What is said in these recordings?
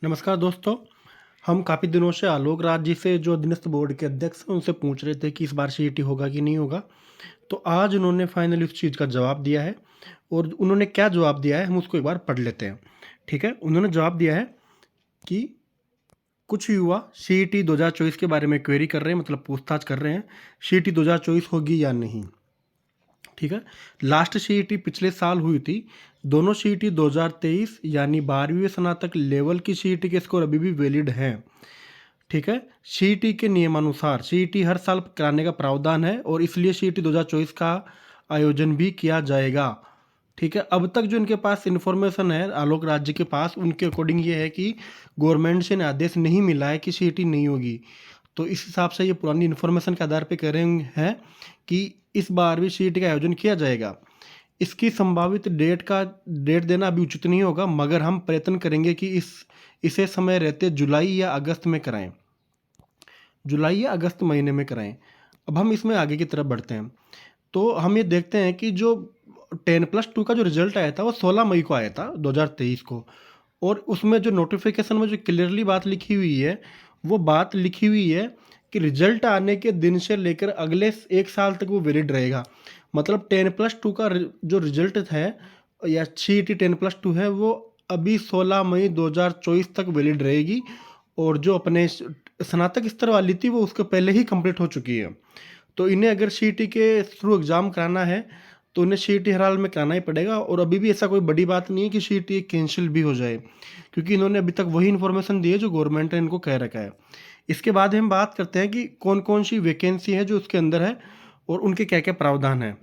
नमस्कार दोस्तों। हम काफ़ी दिनों से आलोक राज जी से जो अधीनस्थ बोर्ड के अध्यक्ष हैं उनसे पूछ रहे थे कि इस बार सीईटी होगा कि नहीं होगा। तो आज उन्होंने फाइनली उस चीज़ का जवाब दिया है और उन्होंने क्या जवाब दिया है हम उसको एक बार पढ़ लेते हैं। ठीक है? उन्होंने जवाब दिया है कि कुछ युवा सीईटी 2024 के बारे में क्वेरी कर रहे हैं, मतलब पूछताछ कर रहे हैं, सीईटी 2024 होगी या नहीं। ठीक है? लास्ट सीईटी पिछले साल हुई थी। दोनों सीईटी 2023 यानी 12वीं स्नातक लेवल की सीईटी के स्कोर अभी भी वैलिड हैं। ठीक है? सीईटी के नियमानुसार सीईटी हर साल कराने का प्रावधान है और इसलिए सीईटी 2024 का आयोजन भी किया जाएगा। ठीक है? अब तक जो इनके पास इन्फॉर्मेशन है आलोक राज्य के पास, उनके अकॉर्डिंग ये है कि गवर्नमेंट से आदेश नहीं मिला है कि सीईटी नहीं होगी। तो इस हिसाब से ये पुरानी इन्फॉर्मेशन के आधार पे कह रहे हैं कि इस बार भी सीईटी का आयोजन किया जाएगा। इसकी संभावित डेट देना अभी उचित नहीं होगा, मगर हम प्रयत्न करेंगे कि इसे समय रहते जुलाई या अगस्त में कराएं। जुलाई या अगस्त महीने में कराएं। अब हम इसमें आगे की तरफ बढ़ते हैं। तो हम ये देखते हैं कि जो 10+2 का जो रिजल्ट आया था वो 16 मई को आया था 2023 को, और उसमें जो नोटिफिकेशन में जो क्लियरली बात लिखी हुई है, वो बात लिखी हुई है कि रिजल्ट आने के दिन से लेकर अगले 1 साल तक वो वैलिड रहेगा। मतलब 10+2 का जो रिजल्ट है या सीईटी 10+2 है वो अभी 16 मई 2024 तक वैलिड रहेगी, और जो अपने स्नातक स्तर वाली थी वो उसके पहले ही कंप्लीट हो चुकी है। तो इन्हें अगर सीईटी के थ्रू एग्ज़ाम कराना है तो उन्हें सीईटी हर हाल में कराना ही पड़ेगा, और अभी भी ऐसा कोई बड़ी बात नहीं है कि सीईटी कैंसिल भी हो जाए, क्योंकि इन्होंने अभी तक वही इन्फॉर्मेशन दी है जो गवर्नमेंट ने इनको कह रखा है। इसके बाद हम बात करते हैं कि कौन कौन सी वैकेंसी है जो उसके अंदर है और उनके क्या क्या प्रावधान है।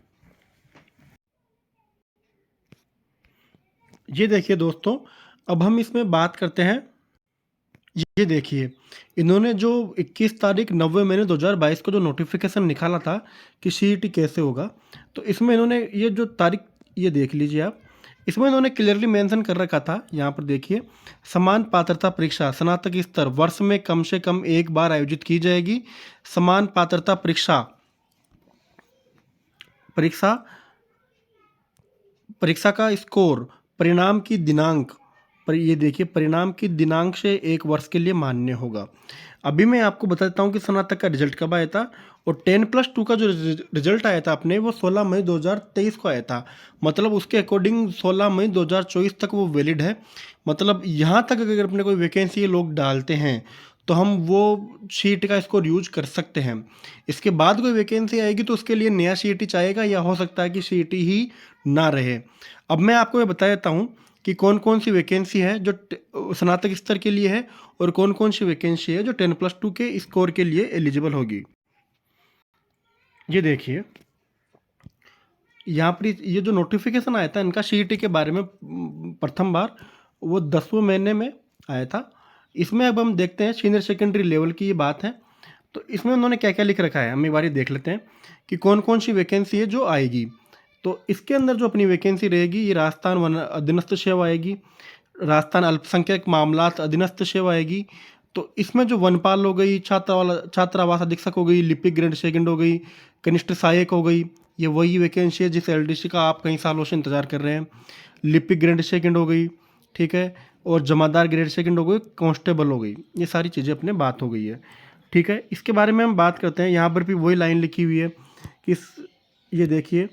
ये देखिए दोस्तों, अब हम इसमें बात करते हैं। ये देखिए, इन्होंने जो 21 तारीख 9वें महीने 2022 को जो नोटिफिकेशन निकाला था कि सीईटी कैसे होगा, तो इसमें इन्होंने ये जो तारीख, ये देख लीजिए आप। इसमें इन्होंने क्लियरली मेंशन कर रखा था, यहाँ पर देखिए, समान पात्रता परीक्षा स्नातक स्तर वर्ष में कम से कम एक बार आयोजित की जाएगी। समान पात्रता परीक्षा परीक्षा परीक्षा का स्कोर परिणाम की दिनांक पर, ये देखिए, परिणाम की दिनांक से 1 वर्ष के लिए मान्य होगा। अभी मैं आपको बता देता हूँ कि स्नातक का रिजल्ट कब आया था, और 10+2 का जो रिजल्ट आया था अपने, वो 16 मई 2023 को आया था। मतलब उसके अकॉर्डिंग 16 मई 2024 तक वो वैलिड है। मतलब यहाँ तक अगर अपने कोई वैकेंसी ये लोग डालते हैं तो हम वो सीट का स्कोर यूज कर सकते हैं। इसके बाद कोई वैकेंसी आएगी तो उसके लिए नया सीईटी चाहेगा, या हो सकता है कि सीईटी ही ना रहे। अब मैं आपको ये बता देता हूँ कि कौन कौन सी वैकेंसी है जो स्नातक स्तर के लिए है, और कौन कौन सी वैकेंसी है जो 10+2 के स्कोर के लिए एलिजिबल होगी। ये देखिए, यहाँ पर ये जो नोटिफिकेशन आया था इनका सीईटी के बारे में, प्रथम बार वो 10वें महीने में आया था। इसमें अब हम देखते हैं सीनियर सेकेंडरी लेवल की ये बात है। तो इसमें उन्होंने क्या क्या लिख रखा है, हम एक बार देख लेते हैं कि कौन कौन सी वैकेंसी है जो आएगी। तो इसके अंदर जो अपनी वैकेंसी रहेगी, ये राजस्थान वन अधीनस्थ सेवा आएगी, राजस्थान अल्पसंख्यक मामलात अधीनस्थ सेवा आएगी। तो इसमें जो वनपाल हो गई, छात्रावास अधीक्षक हो गई, लिपिक ग्रेड सेकंड हो गई, कनिष्ठ सहायक हो गई, ये वही वैकेंसी है जिस एलडीसी का आप कई सालों से इंतजार कर रहे हैं। लिपिक ग्रेड सेकंड हो गई, ठीक है, और जमादार ग्रेड सेकंड हो गई, कांस्टेबल हो गई। ये सारी चीज़ें अपने बात हो गई है। ठीक है, इसके बारे में हम बात करते हैं। यहाँ पर भी वही लाइन लिखी हुई है कि ये देखिए,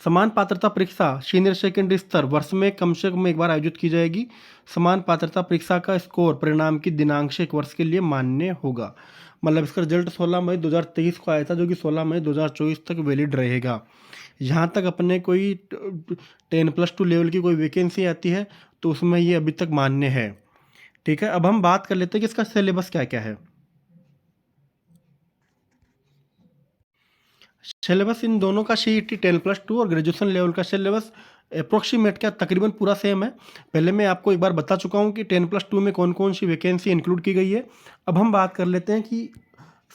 समान पात्रता परीक्षा सीनियर सेकेंडरी स्तर वर्ष में कम से कम एक बार आयोजित की जाएगी। समान पात्रता परीक्षा का स्कोर परिणाम की दिनांक से 1 वर्ष के लिए मान्य होगा। मतलब इसका रिजल्ट 16 मई 2023 को आया था, जो कि 16 मई 2024 तक वैलिड रहेगा। यहाँ तक अपने कोई 10+2 लेवल की कोई वैकेंसी आती है तो उसमें ये अभी तक मान्य है। ठीक है, अब हम बात कर लेते हैं कि इसका सिलेबस क्या क्या है। सिलेबस इन दोनों का सीईटी 10+2 और ग्रेजुएशन लेवल का सिलेबस अप्रोक्सीमेट क्या तकरीबन पूरा सेम है। पहले मैं आपको एक बार बता चुका हूँ कि 10+2 में कौन कौन सी वैकेंसी इंक्लूड की गई है। अब हम बात कर लेते हैं कि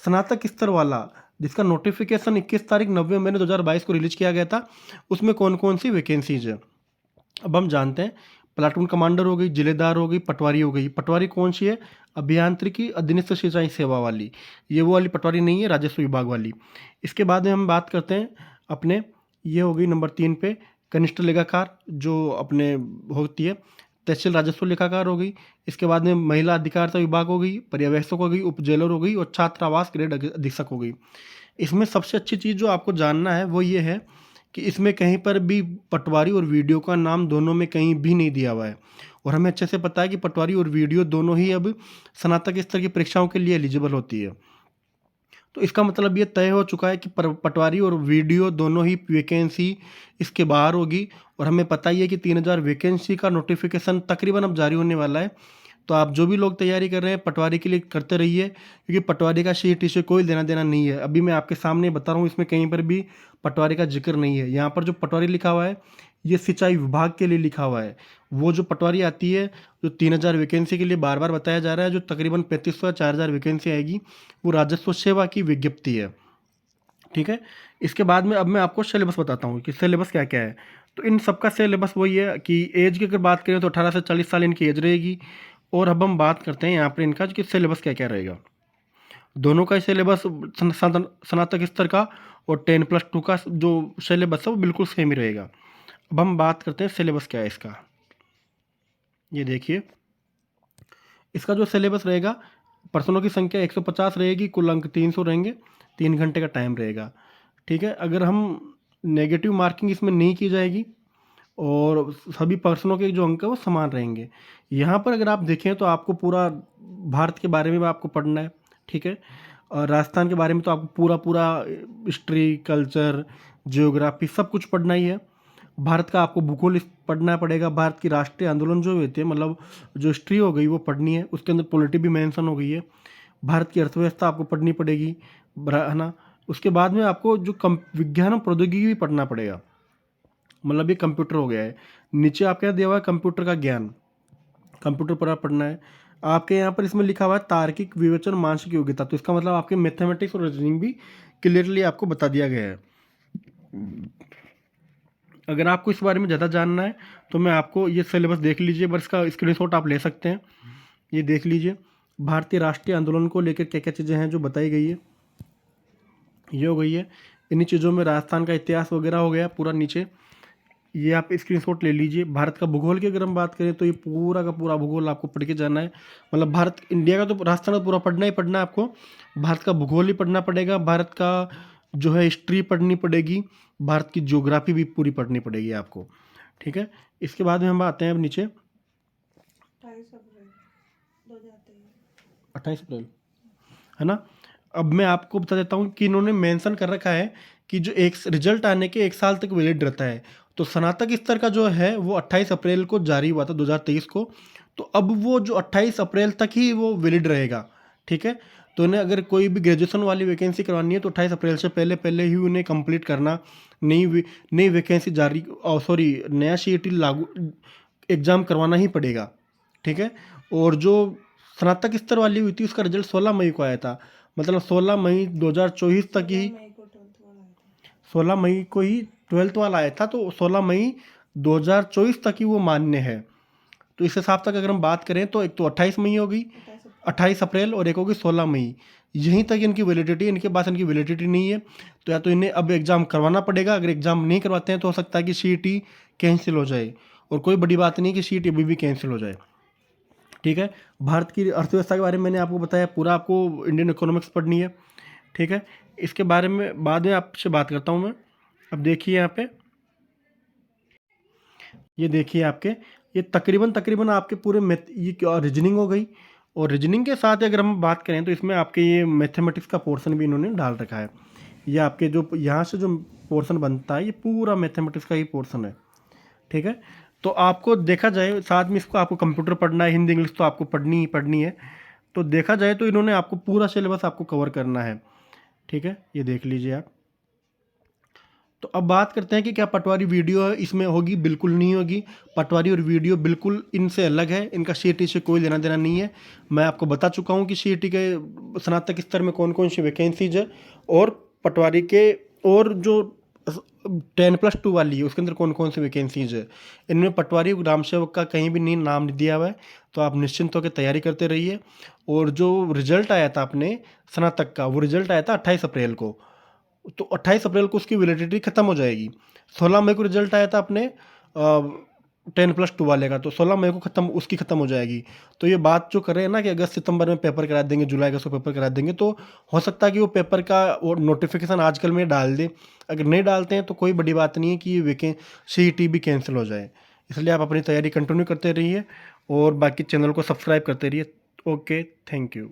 स्नातक स्तर वाला, जिसका नोटिफिकेशन 21 तारीख 9वें महीने 2022 को रिलीज किया गया था, उसमें कौन कौन सी वैकेंसीज है। अब हम जानते हैं, प्लाटून कमांडर हो गई, जिलेदार हो गई, पटवारी हो गई। पटवारी कौन सी है, अभियांत्रिकी अधीनस्थ सिंचाई सेवा वाली, ये वो वाली पटवारी नहीं है, राजस्व विभाग वाली। इसके बाद में हम बात करते हैं अपने, ये हो गई नंबर 3 पे कनिष्ठ लेखाकार जो अपने होती है। तहसील राजस्व लेखाकार हो गई, इसके बाद में महिला अधिकारिता विभाग हो गई, पर्यवेक्षक हो गई, उप जेलर हो गई और छात्रावास ग्रेड अधीक्षक हो गई। इसमें सबसे अच्छी चीज़ जो आपको जानना है वो ये है कि इसमें कहीं पर भी पटवारी और वीडियो का नाम दोनों में कहीं भी नहीं दिया हुआ है। और हमें अच्छे से पता है कि पटवारी और वीडियो दोनों ही अब स्नातक स्तर की परीक्षाओं के लिए एलिजिबल होती है। तो इसका मतलब ये तय हो चुका है कि पटवारी और वीडियो दोनों ही वैकेंसी इसके बाहर होगी। और हमें पता ही है कि 3000 वैकेंसी का नोटिफिकेशन तकरीबन अब जारी होने वाला है। तो आप जो भी लोग तैयारी कर रहे हैं पटवारी के लिए करते रहिए, क्योंकि पटवारी का सीईटी से कोई लेना देना नहीं है। अभी मैं आपके सामने बता रहा हूँ, इसमें कहीं पर भी पटवारी का जिक्र नहीं है। यहाँ पर जो पटवारी लिखा हुआ है ये सिंचाई विभाग के लिए लिखा हुआ है। वो जो पटवारी आती है जो 3000 वैकेंसी के लिए बार बार बताया जा रहा है, जो तकरीबन 3500 या 4000 वैकेंसी आएगी, वो राजस्व सेवा की विज्ञप्ति है। ठीक है, इसके बाद में अब मैं आपको सिलेबस बताता हूँ कि सिलेबस क्या क्या है। तो इन सबका सिलेबस वही है कि एज की अगर बात करें तो 18 से 40 साल इनकी एज रहेगी। और अब हम बात करते हैं यहाँ पर इनका कि सिलेबस क्या क्या रहेगा। दोनों का सिलेबस स्नातक स्तर का और 10+2 का जो सिलेबस है वो बिल्कुल सेम ही रहेगा। अब हम बात करते हैं सिलेबस क्या है इसका। ये देखिए, इसका जो सिलेबस रहेगा, प्रश्नों की संख्या 150 रहेगी, कुल अंक 300 रहेंगे, 3 घंटे का टाइम रहेगा। ठीक है, अगर हम नेगेटिव मार्किंग इसमें नहीं की जाएगी और सभी प्रश्नों के जो अंक है वो समान रहेंगे। यहाँ पर अगर आप देखें तो आपको पूरा भारत के बारे में आपको पढ़ना है। ठीक है, और राजस्थान के बारे में तो आपको पूरा पूरा हिस्ट्री, कल्चर, जियोग्राफी सब कुछ पढ़ना ही है। भारत का आपको भूगोल पढ़ना पड़ेगा। भारत की राष्ट्रीय आंदोलन जो हुए थे, मतलब जो हिस्ट्री हो गई वो पढ़नी है, उसके अंदर पॉलिटी भी मेंशन हो गई है। भारत की अर्थव्यवस्था आपको पढ़नी पड़ेगी, है ना। उसके बाद में आपको जो विज्ञान और प्रौद्योगिकी भी पढ़ना पड़ेगा, मतलब ये कंप्यूटर हो गया है। नीचे आपके यहाँ दिया हुआ है कंप्यूटर का ज्ञान, कंप्यूटर पर आप पढ़ना है। आपके यहाँ पर इसमें लिखा हुआ है तार्किक विवेचन मानसिक योग्यता, तो इसका मतलब आपके मैथमेटिक्स और रीजनिंग भी क्लियरली आपको बता दिया गया है। अगर आपको इस बारे में ज़्यादा जानना है तो मैं आपको ये सिलेबस देख लीजिए, बस इसका स्क्रीनशॉट आप ले सकते हैं। ये देख लीजिए, भारतीय राष्ट्रीय आंदोलन को लेकर क्या क्या चीज़ें हैं जो बताई गई है, ये हो गई है। इन्हीं चीज़ों में राजस्थान का इतिहास वगैरह हो गया पूरा नीचे, ये आप स्क्रीनशॉट ले लीजिए। भारत का भूगोल की अगर हम बात करें तो ये पूरा का पूरा भूगोल आपको पढ़ के जाना है। मतलब भारत इंडिया का तो राजस्थान का पूरा पढ़ना ही पढ़ना है आपको। भारत का भूगोल ही पढ़ना पड़ेगा, भारत का जो है हिस्ट्री पढ़नी पड़ेगी, भारत की ज्योग्राफी भी पूरी पढ़नी पड़ेगी आपको। ठीक है, इसके बाद में हम आते हैं अब नीचे 28 अप्रैल, है ना। अब मैं आपको बता देता हूँ कि इन्होंने मेंशन कर रखा है कि जो एक रिजल्ट आने के 1 साल तक वैलिड रहता है। तो स्नातक स्तर का जो है वो 28 अप्रैल को जारी हुआ था 2023 को। तो अब वो जो 28 अप्रैल तक ही वो वैलिड रहेगा। ठीक है, तो उन्हें अगर कोई भी ग्रेजुएशन वाली वैकेंसी करवानी है तो 28 अप्रैल से पहले पहले ही उन्हें कंप्लीट करना, नई वैकेंसी जारी सॉरी नया सीईटी लागू एग्ज़ाम करवाना ही पड़ेगा। ठीक है, और जो स्नातक स्तर वाली हुई थी उसका रिजल्ट 16 मई को आया था, मतलब 16 मई 2024 तक ही, 16 मई को ही 12th वाला आया था, तो 16 मई 2024 तक ही वो मान्य है। तो इस हिसाब तक अगर हम बात करें तो एक तो 28 मई होगी, 28 अप्रैल, और एक होगी 16 मई। यहीं तक इनकी वैलिडिटी, इनके पास इनकी वैलिडिटी नहीं है। तो या तो इन्हें अब एग्ज़ाम करवाना पड़ेगा, अगर एग्ज़ाम नहीं करवाते हैं तो हो सकता है कि सीईटी कैंसिल हो जाए। और कोई बड़ी बात नहीं कि सीईटी अभी भी कैंसिल हो जाए। ठीक है, भारत की अर्थव्यवस्था के बारे में मैंने आपको बताया, पूरा आपको इंडियन इकोनॉमिक्स पढ़नी है। ठीक है, इसके बारे में बाद में आपसे बात करता हूँ मैं। अब देखिए यहाँ पे, ये देखिए आपके, ये तकरीबन आपके पूरे ये क्या रीजनिंग हो गई। और रीजनिंग के साथ अगर हम बात करें तो इसमें आपके ये मैथमेटिक्स का पोर्शन भी इन्होंने डाल रखा है। ये आपके जो यहाँ से जो पोर्शन बनता है ये पूरा मैथमेटिक्स का ही पोर्शन है। ठीक है, तो आपको देखा जाए साथ में इसको आपको कंप्यूटर पढ़ना है, हिंदी इंग्लिश तो आपको पढ़नी ही पढ़नी है। तो देखा जाए तो इन्होंने आपको पूरा सिलेबस आपको कवर करना है। ठीक है, ये देख लीजिए आप। तो अब बात करते हैं कि क्या पटवारी वीडियो इसमें होगी, बिल्कुल नहीं होगी। पटवारी और वीडियो बिल्कुल इनसे अलग है, इनका सीईटी से कोई लेना देना नहीं है। मैं आपको बता चुका हूँ कि सीईटी के स्नातक स्तर में कौन कौन सी वैकेंसीज है, और पटवारी के, और जो 10+2 वाली है उसके अंदर कौन कौन सी वैकेंसीज है। इनमें पटवारी ग्राम सेवक का कहीं भी नहीं नाम नहीं दिया हुआ है। तो आप निश्चिंत होकर तैयारी करते रहिए। और जो रिजल्ट आया था अपने स्नातक का, वो रिजल्ट आया था 28 अप्रैल को। तो 28 अप्रैल को उसकी वैलिडिटी खत्म हो जाएगी। 16 मई को रिजल्ट आया था अपने 10+2 वाले का, तो 16 मई को उसकी ख़त्म हो जाएगी। तो ये बात जो कर रहे हैं ना कि अगस्त सितंबर में पेपर करा देंगे, जुलाई अगस्त में पेपर करा देंगे, तो हो सकता है कि वो पेपर का वो नोटिफिकेशन आजकल में डाल दें। अगर नहीं डालते हैं तो कोई बड़ी बात नहीं है कि ये सीईटी भी कैंसिल हो जाए। इसलिए आप अपनी तैयारी कंटिन्यू करते रहिए और बाकी चैनल को सब्सक्राइब करते रहिए। Okay, thank you.